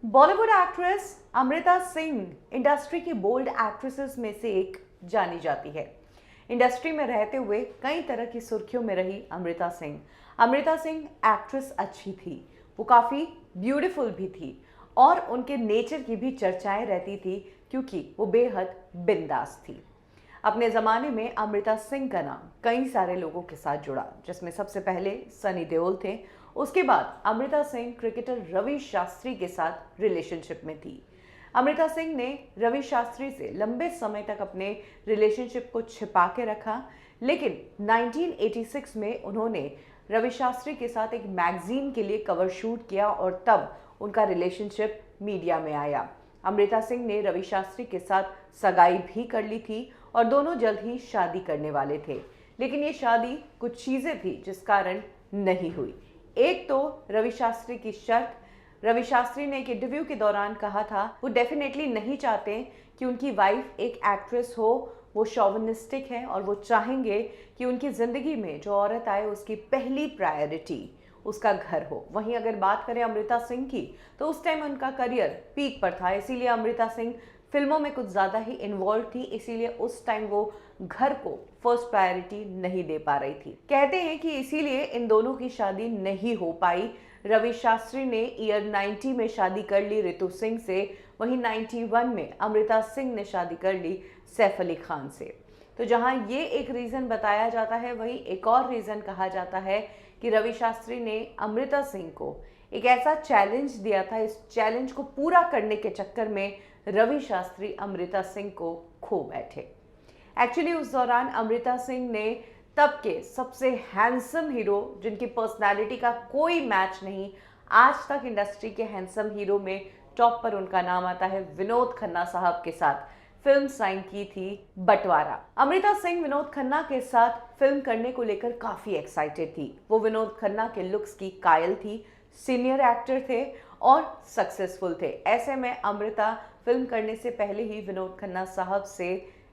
Bollywood actress Amrita Singh industry की bold actresses में से एक जानी जाती है। इंडस्ट्री में रहते हुए कई तरह की सुर्खियों में रही अमृता सिंह एक्ट्रेस अच्छी थी, वो काफ़ी ब्यूटीफुल भी थी और उनके नेचर की भी चर्चाएं रहती थी क्योंकि वो बेहद बिंदास थी। अपने ज़माने में अमृता सिंह का नाम कई सारे लोगों के साथ जुड़ा, जिसमें सबसे पहले सनी देओल थे। उसके बाद अमृता सिंह क्रिकेटर रवि शास्त्री के साथ रिलेशनशिप में थी। अमृता सिंह ने रवि शास्त्री से लंबे समय तक अपने रिलेशनशिप को छिपा के रखा, लेकिन 1986 में उन्होंने रवि शास्त्री के साथ एक मैगजीन के लिए कवर शूट किया और तब उनका रिलेशनशिप मीडिया में आया। अमृता सिंह ने रवि शास्त्री के साथ सगाई भी कर ली थी और दोनों जल्द ही शादी करने वाले थे, लेकिन ये शादी कुछ चीज़ें थी जिस कारण नहीं हुई। एक तो रवि शास्त्री की शर्त। रवि शास्त्री ने एक इंटरव्यू के दौरान कहा था वो डेफिनेटली नहीं चाहते कि उनकी वाइफ एक एक्ट्रेस हो, वो शोविनिस्टिक है और वो चाहेंगे कि उनकी ज़िंदगी में जो औरत आए उसकी पहली प्रायोरिटी उसका घर हो। वहीं अगर बात करें अमृता सिंह की, तो उस टाइम उनका करियर पीक पर था, इसीलिए अमृता सिंह फिल्मों में कुछ ज़्यादा ही इन्वॉल्व थी, इसीलिए उस टाइम वो घर को फर्स्ट प्रायोरिटी नहीं दे पा रही थी। कहते हैं कि इसीलिए इन दोनों की शादी नहीं हो पाई। रवि शास्त्री ने ईयर 90 में शादी कर ली रितु सिंह से, वहीं 91 में अमृता सिंह ने शादी कर ली सैफ अली खान से। तो जहां ये एक रीज़न बताया जाता है, वहीं एक और रीज़न कहा जाता है कि रवि शास्त्री ने अमृता सिंह को एक ऐसा चैलेंज दिया था, इस चैलेंज को पूरा करने के चक्कर में रवि शास्त्री अमृता सिंह को खो बैठे। एक्चुअली उस दौरान अमृता सिंह ने तब के सबसे हैंडसम हीरो, जिनकी पर्सनालिटी का कोई मैच नहीं, आज तक इंडस्ट्री के हैंडसम हीरो में टॉप पर उनका नाम आता है, विनोद खन्ना साहब के साथ फिल्म साइन की थी बंटवारा। अमृता सिंह विनोद खन्ना के साथ फिल्म करने को लेकर काफ़ी एक्साइटेड थी। वो विनोद खन्ना के लुक्स की कायल थी, सीनियर एक्टर थे और सक्सेसफुल थे। ऐसे में अमृता फिल्म करने से पहले ही विनोद खन्ना साहब से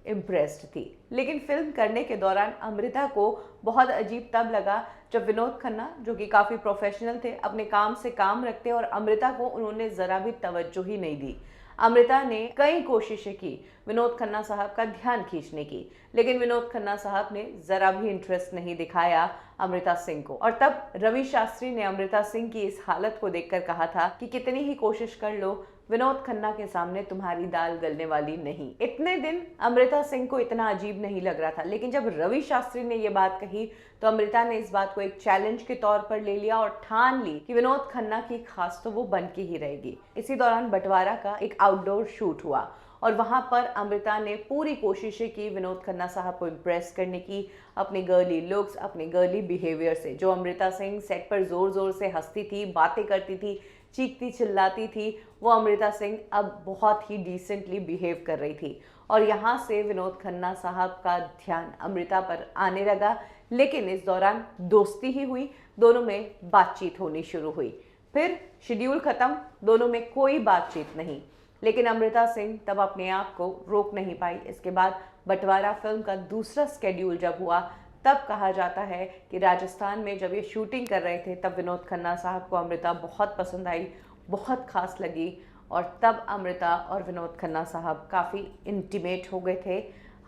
इम्प्रेस्ड थी, लेकिन फिल्म करने के दौरान अमृता को बहुत अजीब तब लगा जब विनोद खन्ना, जो कि काफ़ी प्रोफेशनल थे, अपने काम से काम रखते और अमृता को उन्होंने ज़रा भी तवज्जो ही नहीं दी। अमृता ने कई कोशिशें की विनोद खन्ना साहब का ध्यान खींचने की, लेकिन विनोद खन्ना साहब ने ज़रा भी इंटरेस्ट नहीं दिखाया अमृता सिंह को। और तब रवि शास्त्री ने अमृता सिंह की इस हालत को देखकर कहा था कि कितनी ही कोशिश कर लो, विनोद खन्ना के सामने तुम्हारी दाल गलने वाली नहीं। इतने दिन अमृता सिंह को इतना अजीब नहीं लग रहा था, लेकिन जब रवि शास्त्री ने ये बात कही तो अमृता ने इस बात को एक चैलेंज के तौर पर ले लिया और ठान ली कि विनोद खन्ना की खास तो वो बन के ही रहेगी। इसी दौरान बंटवारा का एक आउटडोर शूट हुआ और वहां पर अमृता ने पूरी कोशिशें की विनोद खन्ना साहब को इम्प्रेस करने की, अपने गर्ली लुक्स, अपने गर्ली बिहेवियर से। जो अमृता सिंह सेट पर जोर जोर से हंसती थी, बातें करती थी, चीखती चिल्लाती थी, वो अमृता सिंह अब बहुत ही डिसेंटली बिहेव कर रही थी। और यहाँ से विनोद खन्ना साहब का ध्यान अमृता पर आने लगा, लेकिन इस दौरान दोस्ती ही हुई, दोनों में बातचीत होनी शुरू हुई। फिर शेड्यूल खत्म, दोनों में कोई बातचीत नहीं, लेकिन अमृता सिंह तब अपने आप को रोक नहीं पाई। इसके बाद बंटवारा फिल्म का दूसरा स्केड्यूल जब हुआ, तब कहा जाता है कि राजस्थान में जब ये शूटिंग कर रहे थे तब विनोद खन्ना साहब को अमृता बहुत पसंद आई, बहुत खास लगी और तब अमृता और विनोद खन्ना साहब काफ़ी इंटीमेट हो गए थे।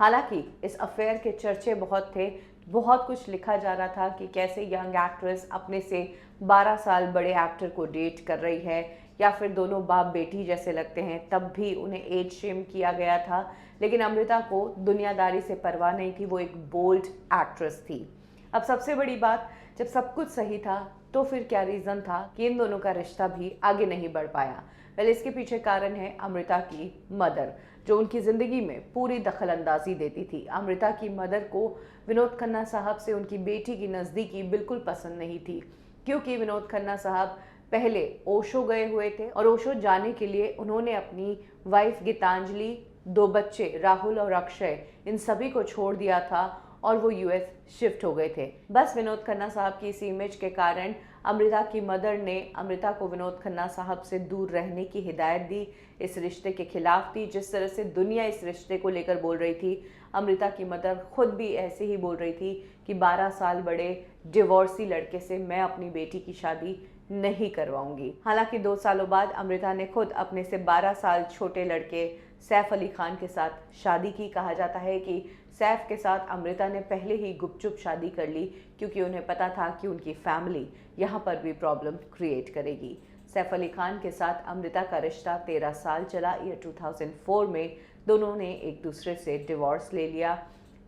हालांकि इस अफेयर के चर्चे बहुत थे, बहुत कुछ लिखा जा रहा था कि कैसे यंग एक्ट्रेस अपने से 12 साल बड़े एक्टर को डेट कर रही है, या फिर दोनों बाप बेटी जैसे लगते हैं, तब भी उन्हें एज शेम किया गया था। लेकिन अमृता को दुनियादारी से परवाह नहीं थी, वो एक बोल्ड एक्ट्रेस थी। अब सबसे बड़ी बात, जब सब कुछ सही था तो फिर क्या रीज़न था कि इन दोनों का रिश्ता भी आगे नहीं बढ़ पाया? वेल, इसके पीछे कारण है अमृता की मदर, जो उनकी ज़िंदगी में पूरी दखल अंदाजी देती थी। अमृता की मदर को विनोद खन्ना साहब से उनकी बेटी की नज़दीकी बिल्कुल पसंद नहीं थी, क्योंकि विनोद खन्ना साहब पहले ओशो गए हुए थे और ओशो जाने के लिए उन्होंने अपनी वाइफ गीतांजलि, 2 बच्चे राहुल और अक्षय, इन सभी को छोड़ दिया था और वो यूएस शिफ्ट हो गए थे। बस विनोद खन्ना साहब की इस इमेज के कारण अमृता की मदर ने अमृता को विनोद खन्ना साहब से दूर रहने की हिदायत दी, इस रिश्ते के खिलाफ थी। जिस तरह से दुनिया इस रिश्ते को लेकर बोल रही थी, अमृता की मदर खुद भी ऐसे ही बोल रही थी कि 12 साल बड़े डिवोर्सी लड़के से मैं अपनी बेटी की शादी नहीं करवाऊंगी। हालांकि 2 सालों बाद अमृता ने खुद अपने से 12 साल छोटे लड़के सैफ अली खान के साथ शादी की। कहा जाता है कि सैफ के साथ अमृता ने पहले ही गुपचुप शादी कर ली, क्योंकि उन्हें पता था कि उनकी फैमिली यहाँ पर भी प्रॉब्लम क्रिएट करेगी। सैफ अली खान के साथ अमृता का रिश्ता 13 साल चला। ईयर 2004 में दोनों ने एक दूसरे से डिवोर्स ले लिया।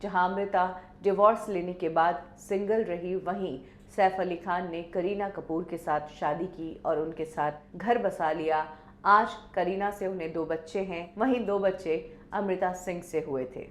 जहां अमृता डिवोर्स लेने के बाद सिंगल रही, वहीं सैफ अली खान ने करीना कपूर के साथ शादी की और उनके साथ घर बसा लिया। आज करीना से उन्हें 2 बच्चे हैं, वहीं 2 बच्चे अमृता सिंह से हुए थे।